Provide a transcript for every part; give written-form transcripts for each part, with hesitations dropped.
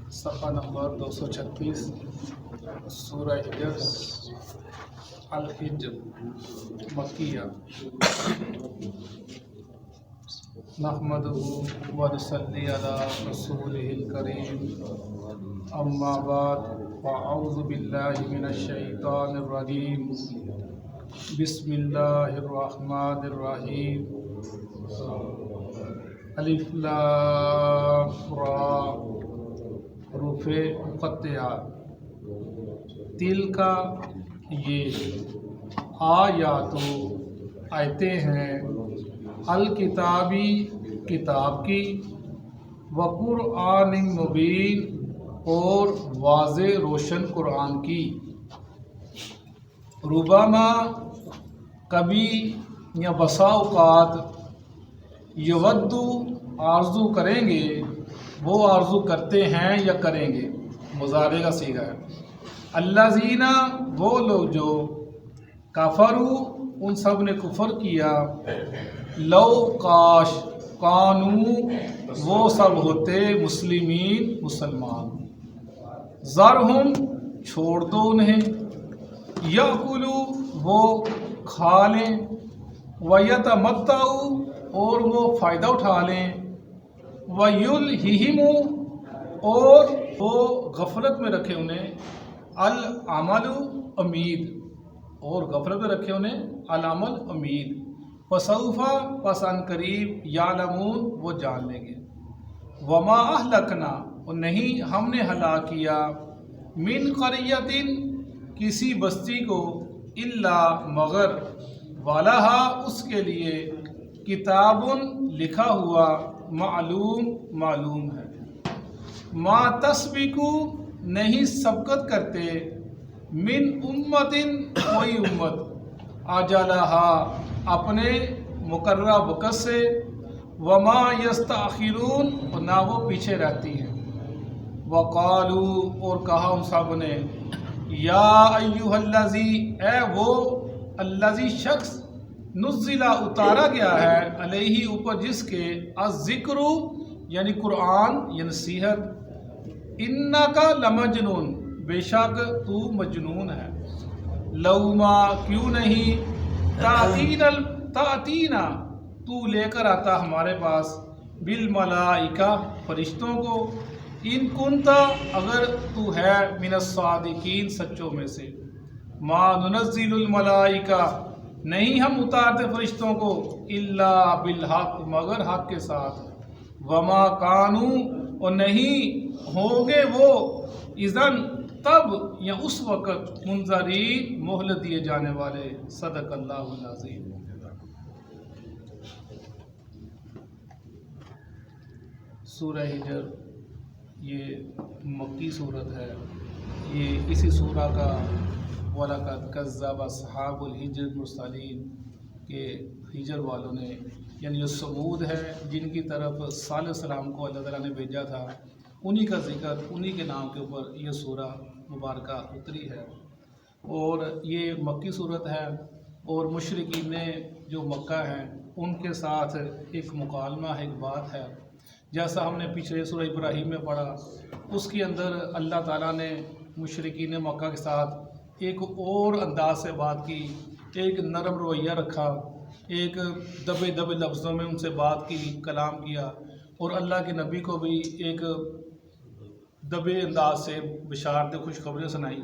صفحہ نمبر 236 سورہ ہجر الحجر مکیہ نحمدہ و نصلی علی رسولہ الکریم اما بعد فاعوذ باللہ من الشیطان الرجیم بسم اللہ الرحمن الرحیم الف لام را حروف مقطعات تل کا یہ آیتیں ہیں الکتابی کتاب کی وقرآن مبین اور واضح روشن قرآن کی ربما کبھی یا بسا اوقات یودو آرزو کریں گے وہ آرزو کرتے ہیں یا کریں گے مضارع کا صیغہ ہے الذین وہ لوگ جو کفروا ان سب نے کفر کیا لو کاش کانوا وہ سب ہوتے مسلمین مسلمان ذرہم چھوڑ دو انہیں یاکلوا وہ کھا لیں ویتمتعوا اور وہ فائدہ اٹھا لیں وَيُلْهِهِمُ اور وہ غفلت میں رکھے انہیں العمل امید اور غفلت میں رکھے انہیں العمل امید فسوف پس ان قریب یعلمون وہ جان لیں گے وما اہلکنا اور نہیں ہم نے ہلاک کیا من قریۃ کسی بستی کو الا مگر والہا اس کے لیے کتاب لکھا ہوا معلوم ہے ما تسبقو نہیں سبقت کرتے من امتن کوئی امت اجلہا اپنے مقررہ وقت سے وما یستاخرون اور نہ وہ پیچھے رہتی ہیں وقالو اور کہا ان سب نے یا ایھا الذی اے وہ الذی شخص نزلہ اتارا گیا ہے علیہ اوپر جس کے الذکر یعنی قرآن یا نصیحت انکا لمجنون بے شک تو مجنون ہے لوما کیوں نہیں تاتینا تو لے کر آتا ہمارے پاس بالملائکہ فرشتوں کو ان کنتا اگر تو ہے من الصادقین سچوں میں سے ما ننزل الملائکہ نہیں ہم اتارتے فرشتوں کو الا بالحق مگر حق کے ساتھ وما کانو اور نہیں ہوں گے وہ اذن تب یا اس وقت منذرین مہلت دیے جانے والے صدق اللہ العظیم سورہ ہجر یہ مکی صورت ہے یہ اسی سورہ کا وَلَقَدْ كَذَّبَ أَصْحَابُ الْحِجْرِ الْمُرْسَلِينَ کہ ہجر والوں نے یعنی جو ثمود ہے جن کی طرف صالح علیہ السلام کو اللہ تعالیٰ نے بھیجا تھا انہی کا ذکر انہی کے نام کے اوپر یہ سورہ مبارکہ اتری ہے اور یہ مکی صورت ہے اور مشرکین جو مکہ ہیں ان کے ساتھ ایک مکالمہ ہے ایک بات ہے جیسا ہم نے پچھلے سورہ ابراہیم میں پڑھا اس کے اندر اللہ تعالیٰ نے مشرکین مکہ کے ساتھ ایک اور انداز سے بات کی ایک نرم رویہ رکھا ایک دبے لفظوں میں ان سے بات کی کلام کیا اور اللہ کے نبی کو بھی ایک دبے انداز سے بشارتیں خوشخبریاں سنائی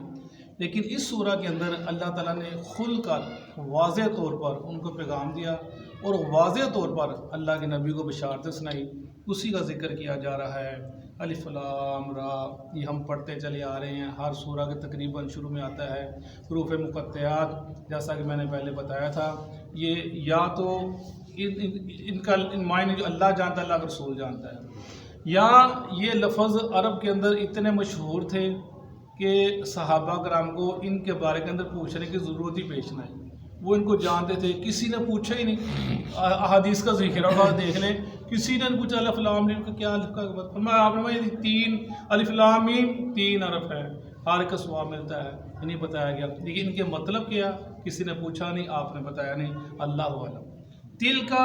لیکن اس سورہ کے اندر اللہ تعالیٰ نے کھل کر واضح طور پر ان کو پیغام دیا اور واضح طور پر اللہ کے نبی کو بشارتیں سنائی اسی کا ذکر کیا جا رہا ہے الف لام را یہ ہم پڑھتے چلے آ رہے ہیں ہر سورہ کے تقریباً شروع میں آتا ہے حروف مقطعات جیسا کہ میں نے پہلے بتایا تھا یہ یا تو ان کا معنی جو اللہ جانتا ہے اللہ کا رسول جانتا ہے یا یہ لفظ عرب کے اندر اتنے مشہور تھے کہ صحابہ کرام کو ان کے بارے کے اندر پوچھنے کی ضرورت ہی پیش نہ آئی وہ ان کو جانتے تھے کسی نے پوچھا ہی نہیں احادیث کا ذکر ہوگا دیکھ لیں کسی نے پوچھا الف لام میم کا کیا الف کا میں آپ نے تین الف لام میم تین حرف ہے ہر ایک کا ثواب ملتا ہے نہیں بتایا گیا لیکن ان کے مطلب کیا کسی نے پوچھا نہیں آپ نے بتایا نہیں اللہ عالم تل کا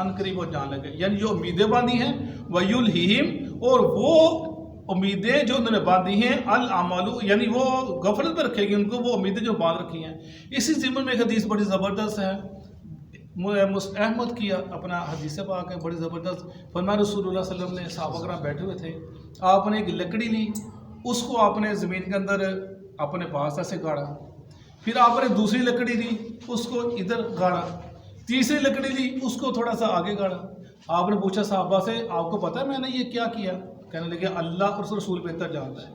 ان قریب وہ جان لگے، یعنی جو امیدیں باندھی ہیں وَيُلْهِهِمْ، اور وہ امیدیں جو انہوں نے باندھی ہیں العمل، یعنی وہ غفلت میں رکھے گی ان کو وہ امیدیں جو باندھ رکھی ہیں۔ اسی ضمن میں ایک حدیث بڑی زبردست ہے، احمد کی اپنا حدیث پاک ہے بڑی زبردست۔ فرمایا رسول اللہ صلی اللہ علیہ وسلم نے صحابہ کرام بیٹھے ہوئے تھے، آپ نے ایک لکڑی لی، اس کو آپ نے زمین کے اندر اپنے پاس ایسے گاڑا، پھر آپ نے دوسری لکڑی لی، اس کو ادھر گاڑا، تیسری لکڑی لی، اس کو تھوڑا سا آگے گاڑا۔ آپ نے پوچھا صحابہ سے آپ کو پتہ ہے میں نے یہ کیا کیا؟ کہنے لگے اللہ اور رسول بہتر جانتا ہے۔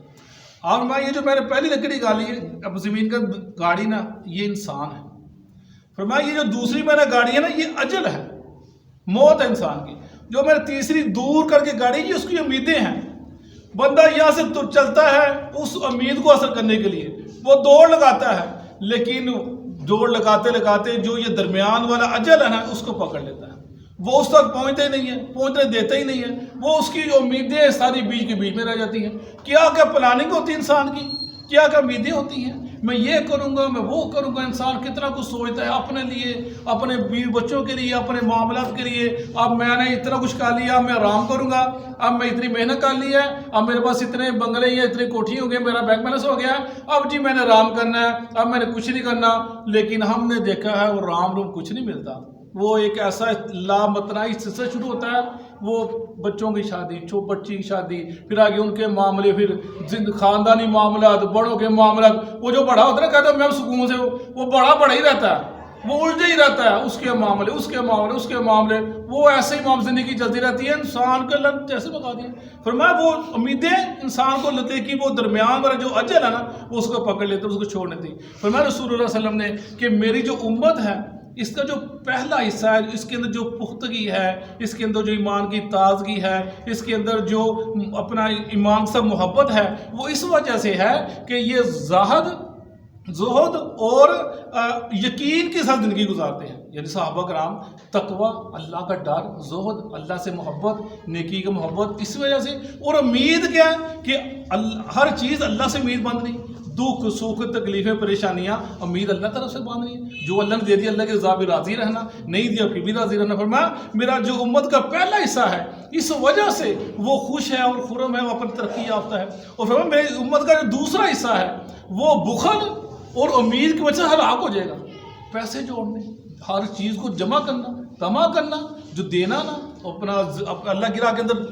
اور میں یہ جو میں نے پہلی لکڑی گاڑی ہے اب زمین کا گاڑی نا، یہ انسان ہے۔ فرمایا یہ جو دوسری میں نے گاڑی ہے نا، یہ اجل ہے، موت ہے انسان کی۔ جو میں نے تیسری دور کر کے گاڑی، یہ اس کی امیدیں ہیں۔ بندہ یہاں سے تو چلتا ہے اس امید کو حاصل کرنے کے لیے، وہ دوڑ لگاتا ہے، لیکن دوڑ لگاتے لگاتے جو یہ درمیان والا اجل ہے نا، اس کو پکڑ لیتا ہے، وہ اس تک پہنچتے ہی نہیں ہے، پہنچنے دیتا ہی نہیں ہے، وہ اس کی امیدیں ساری بیچ کے بیچ میں رہ جاتی ہیں۔ کیا کیا پلاننگ ہوتی ہے انسان کی، کیا کیا امیدیں ہوتی ہیں، میں یہ کروں گا، میں وہ کروں گا۔ انسان کتنا کچھ سوچتا ہے اپنے لیے، اپنے بیوی بچوں کے لیے، اپنے معاملات کے لیے۔ اب میں نے اتنا کچھ کر لیا، اب میں آرام کروں گا، اب میں اتنی محنت کر لی ہے، اب میرے پاس اتنے بنگلے ہیں، اتنی کوٹھی ہو گئی، میرا بینک بیلنس ہو گیا، اب جی میں نے آرام کرنا ہے، اب میں نے کچھ نہیں کرنا۔ لیکن ہم نے دیکھا ہے وہ رام روم کچھ نہیں ملتا، وہ ایک ایسا لامتناہی سلسلہ شروع ہوتا ہے، وہ بچوں کی شادی، بچی کی شادی، پھر آگے ان کے معاملے، پھر خاندانی معاملات، بڑوں کے معاملات۔ وہ جو بڑا ہوتا ہے نا، کہتا ہے میں سکون سے، وہ بڑا ہی رہتا ہے، وہ الجھا ہی رہتا ہے، اس کے معاملے، اس کے معاملے، اس کے معاملے، وہ ایسے ہی زندگی چلتی رہتی ہے۔ انسان کا لت جیسے بتا دیا، فرمایا وہ امیدیں انسان کو لتے کہ وہ درمیان والا جو اجل ہے نا، وہ اس کو پکڑ لیتے، اس کو چھوڑ دیتی۔ فرمایا رسول اللہ صلی اللہ علیہ وسلم نے کہ میری جو امت ہے، اس کا جو پہلا حصہ ہے، اس کے اندر جو پختگی ہے، اس کے اندر جو ایمان کی تازگی ہے، اس کے اندر جو اپنا ایمان سے محبت ہے، وہ اس وجہ سے ہے کہ یہ زہد اور یقین کے ساتھ زندگی گزارتے ہیں۔ یعنی صحابہ کرام تقوی، اللہ کا ڈر، زہد، اللہ سے محبت، نیکی کا محبت، اس وجہ سے۔ اور امید کیا ہے کہ ہر چیز اللہ سے امید باندھنی، دکھ سکھ تکلیفیں پریشانیاں امید اللہ طرف سے باندھنی ہے، جو اللہ نے دے دیا اللہ کے رضا بھی راضی رہنا، نہیں دیا پھر بھی راضی رہنا۔ فرمایا میرا جو امت کا پہلا حصہ ہے، اس وجہ سے وہ خوش ہے اور خرم ہے، وہ اپنی ترقی یافتہ ہے۔ اور فرمایا میری امت کا جو دوسرا حصہ ہے، وہ بخل اور امید کی وجہ سے ہلاک ہو جائے گا۔ پیسے جوڑنے، ہر چیز کو جمع کرنا، طمع کرنا، جو دینا نا، اپنا اللہ کی راہ کے اندر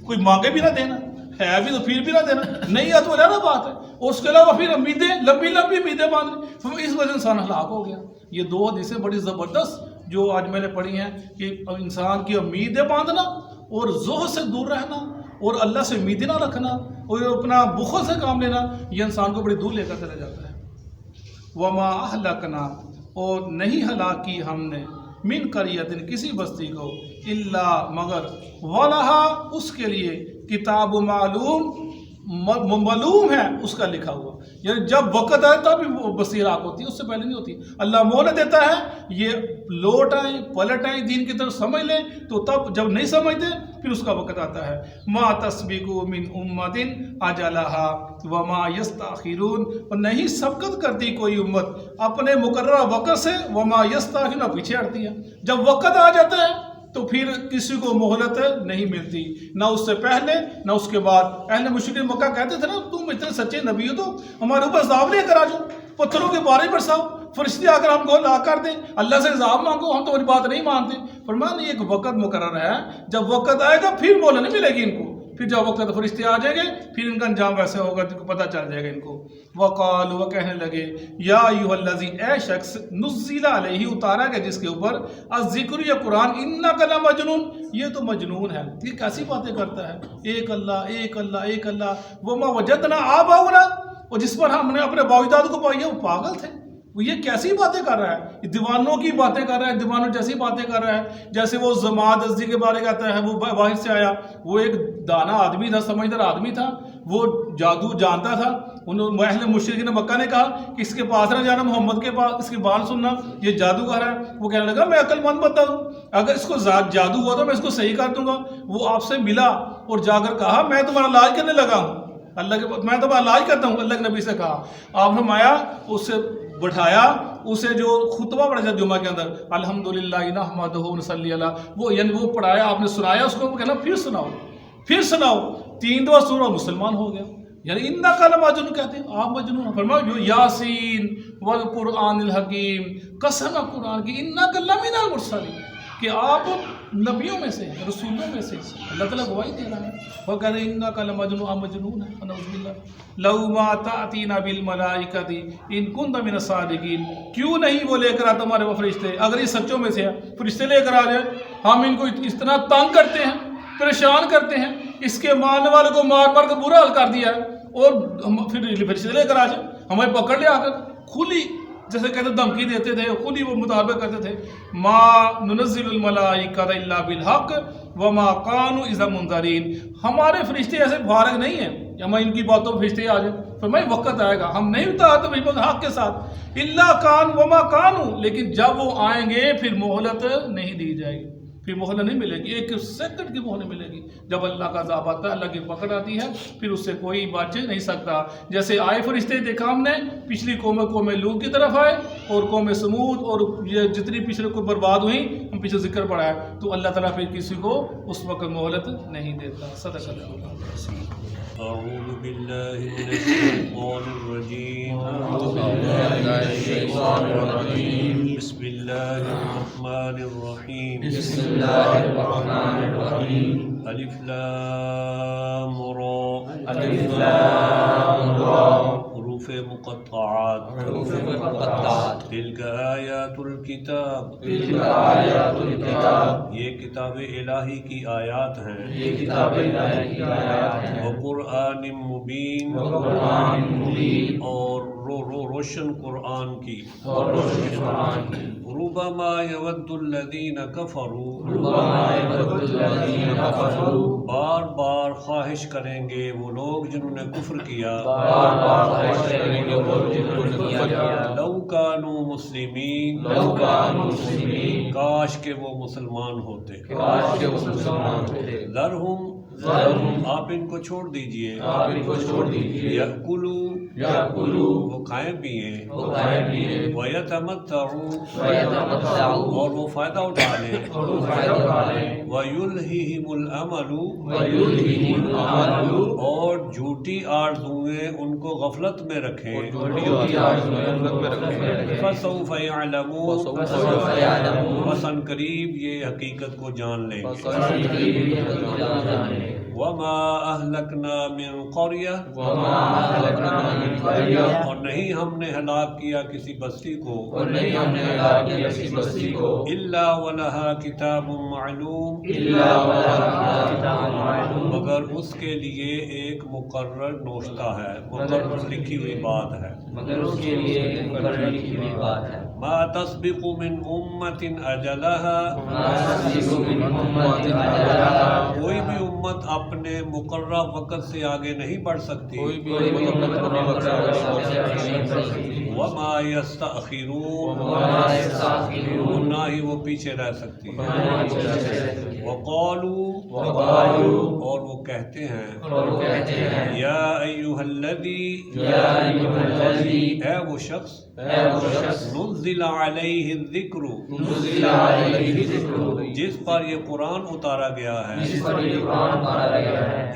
کوئی مانگے بھی نہ دینا، ہے بھی تو پھر بھی نہ دینا، نہیں ہے تو الگ بات ہے۔ اور اس کے علاوہ پھر امیدیں، لمبی امیدیں باندھنی، اس وجہ سے انسان ہلاک ہو گیا۔ یہ دو حدیثیں بڑی زبردست جو آج میں نے پڑھی ہیں کہ انسان کی امیدیں باندھنا اور زہد سے دور رہنا اور اللہ سے امیدیں نہ رکھنا اور اپنا بخل سے کام لینا، یہ انسان کو بڑی دور لے کر چلا جاتا ہے۔ وما اہلکنا، اور نہیں ہلاک کی ہم نے، من قریۃ، کسی بستی کو، الا مگر، ولہا، اس کے لیے، کتاب معلوم ہے اس کا لکھا ہوا۔ یعنی جب وقت آئے تب وہ بستی ہلاک ہوتی ہے، اس سے پہلے نہیں ہوتی۔ اللہ مہلت دیتا ہے، یہ لوٹ آئیں، پلٹ آئیں، دین کی طرف سمجھ لیں، تو تب جب نہیں سمجھتے پھر اس کا وقت آتا ہے۔ ما تسبق من امت اجلہا وما یستاخرون، اور نہیں سبقت کرتی کوئی امت اپنے مقررہ وقت سے، وما یستاخرون، پیچھے ہٹتی ہے۔ جب وقت آ جاتا ہے تو پھر کسی کو مہلت نہیں ملتی، نہ اس سے پہلے نہ اس کے بعد۔ اہل مشرکین مکہ کہتے تھے نا، تم اتنے سچے نبی ہو تو ہمارے اوپر عذاب لے کر آ جاؤ، پتھروں کے بارے برساؤ، فرشتے آ کر ہم کو لا کر دیں، اللہ سے عذاب مانگو، ہم تمہاری بات نہیں مانتے۔ فرمایا نہیں، ایک وقت مقرر ہے، جب وقت آئے گا پھر مہلت نہیں ملے گی ان کو، پھر جب وقت فرشتے آ جائیں گے پھر ان کا انجام ویسے ہوگا تو پتہ چل جائے گا ان کو۔ وقال، وہ کہنے لگے، یا ایھا الذی، اے شخص، نزل علیہ، اتارا گیا جس کے اوپر، الذکر، یا قرآن، انک لمجنون، یہ تو مجنون ہے، یہ کیسی باتیں کرتا ہے، ایک اللہ ایک اللہ ایک اللہ، وما وجدنا آباؤنا، اور جس پر ہم نے اپنے باوجداد کو پایا وہ پاگل تھے، وہ یہ کیسی باتیں کر رہا ہے، دیوانوں کی باتیں کر رہا ہے، دیوانوں جیسی باتیں کر رہا ہے۔ جیسے وہ زماد ازدی کے بارے کہتا ہے، وہ باہر سے آیا، وہ ایک دانا آدمی تھا، سمجھدار آدمی تھا، وہ جادو جانتا تھا۔ اہل مشرکین مکہ نے کہا کہ اس کے پاس نہ جانا، محمد کے پاس، اس کی بات سننا، یہ جادوگر ہے۔ وہ کہنے لگا میں عقل مند بندہ ہوں، اگر اس کو جادو ہوا تو میں اس کو صحیح کر دوں گا۔ وہ آپ سے ملا اور جا کر کہا میں تمہارا علاج کرنے لگا ہوں، اللہ کے، میں تمہارا علاج کرتا ہوں، اللہ کے نبی سے کہا۔ آپ نے فرمایا، اس سے بٹھایا اسے جو خطبہ پڑھا جاتا جمعہ کے اندر الحمدللہ نحمدہ و نصلی علی، وہ یعنی وہ پڑھایا آپ نے سنایا، اس کو کہنا پھر سناؤ پھر سناؤ، 3 دفعہ سورہ مسلمان ہو گیا. یعنی انکا لمجنون کہتے ہیں آپ مجنون. فرمایا یاسین والقرآن الحکیم، قسم قرآن کی، انکا لمن المرسلین، کہ آپ نبیوں میں سے ہیں، رسولوں میں سے. اللہ تعالیٰ گواہی دے رہا ہے. وہ کہہ رہے ہیں انکا لمجنون، آپ مجنون ہیں. نعوذ باللہ. لو ما تأتینا بالملائکۃ ان کنت من الصادقین، کیوں نہیں وہ لے کر آتا ہمارے وہ فرشتے اگر یہ سچوں میں سے ہے. فرشتے لے کر آ جائے، ہم ان کو اس طرح تنگ کرتے ہیں، پریشان کرتے ہیں، اس کے ماننے والوں کو مار مار کر برا حال کر دیا ہے، اور پھر فرشتے لے کر آ جائے ہمیں پکڑ لے آ کر کھلی، جیسے کہتے دھمکی دیتے تھے، کھلی وہ مطالبہ کرتے تھے. ما ننزل الملائکۃ الا بالحق وما كانوا اذا منذرین، ہمارے فرشتے ایسے فارغ نہیں ہیں کہ ہمیں ان کی باتوں پہ فرشتے آ جائیں. فرمایا وقت آئے گا ہم نہیں اتارتے حق کے ساتھ، الا کان وما كانوا، لیکن جب وہ آئیں گے پھر مہلت نہیں دی جائے گی، پھر مہلت نہیں ملے گی، 1 سیکنڈ کی مہلت ملے گی. جب اللہ کا عذاب آتا ہے، اللہ کی پکڑ آتی ہے، پھر اس سے کوئی بچ نہیں سکتا. جیسے آئے فرشتے دیکھا ہم نے، پچھلی قوم لوط کی طرف آئے اور قوم سمود اور یہ جتنی پچھلے کو برباد ہوئیں ہم پیچھے ذکر پڑا ہے. تو اللہ تعالیٰ پھر کسی کو اس وقت مہلت نہیں دیتا. صدق اللہ. أعوذ بالله من الشيطان الرجيم. بسم الله الرحمن الرحيم. ألف لام را، حروف مقطعات. تلك آیات الکتاب، یہ کتاب الہی کی آیات ہیں. وقرآن مبین، اور روشن قرآن کی. ربما یود الذین کفروا، بار بار خواہش کریں گے وہ لوگ جنہوں نے کفر کیا. لو کانوا مسلمین، کاش کہ وہ مسلمان ہوتے. ذرہم، آپ ان کو چھوڑ دیجئے. یأکلوا، وہ کھائیں پیئیں. ویتمتعوا، اور وہ فائدہ اٹھا لیں. ویلہہم الامل، اور جھوٹی آرزویں ان کو غفلت میں رکھیں. فسوف یعلمون، بس ان قریب یہ حقیقت کو جان لیں گے. وما اہلکنا من قریہ، اور نہیں ہم نے ہلاک کیا کسی بستی کو. الا ولہا کتاب معلوم، مگر اس کے لیے ایک مقرر نوشتہ ہے، مقرر لکھی ہوئی بات ہے. ما تسبق من امت اجلها، کوئی بھی امت اپنے مقررہ وقت سے آگے نہیں بڑھ سکتی. وما یستأخرون، نہ ہی وہ پیچھے رہ سکتی. وقالوا، اور وہ کہتے ہیں، یا ایھا الذی، اے وہ شخص، نزل علیہ الذکر، جس پر یہ قرآن اتارا گیا ہے.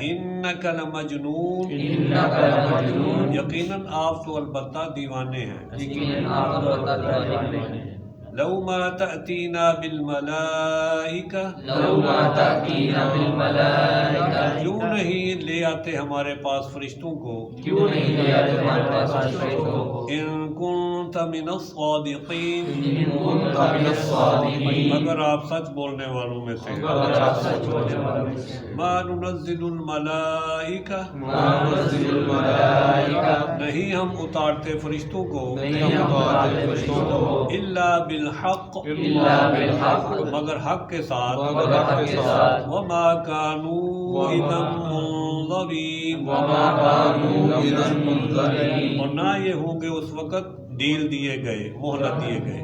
انک لمجنون، یقیناً آپ تو البتہ دیوانے ہیں. لو ما تأتینا بالملائکہ، کیوں نہیں لے آتے ہمارے پاس فرشتوں کو. ان کنت من الصادقین، اگر آپ سچ بولنے والوں میں سے. ما ننزل الملائکہ، نہیں ہم اتارتے فرشتوں کو. الا بالحق، مگر حق کے ساتھ. وما كانوا اذا منظرین، اور نہ یہ ہوں گے اس وقت ڈیل دیے گئے، مہلت دیے گئے.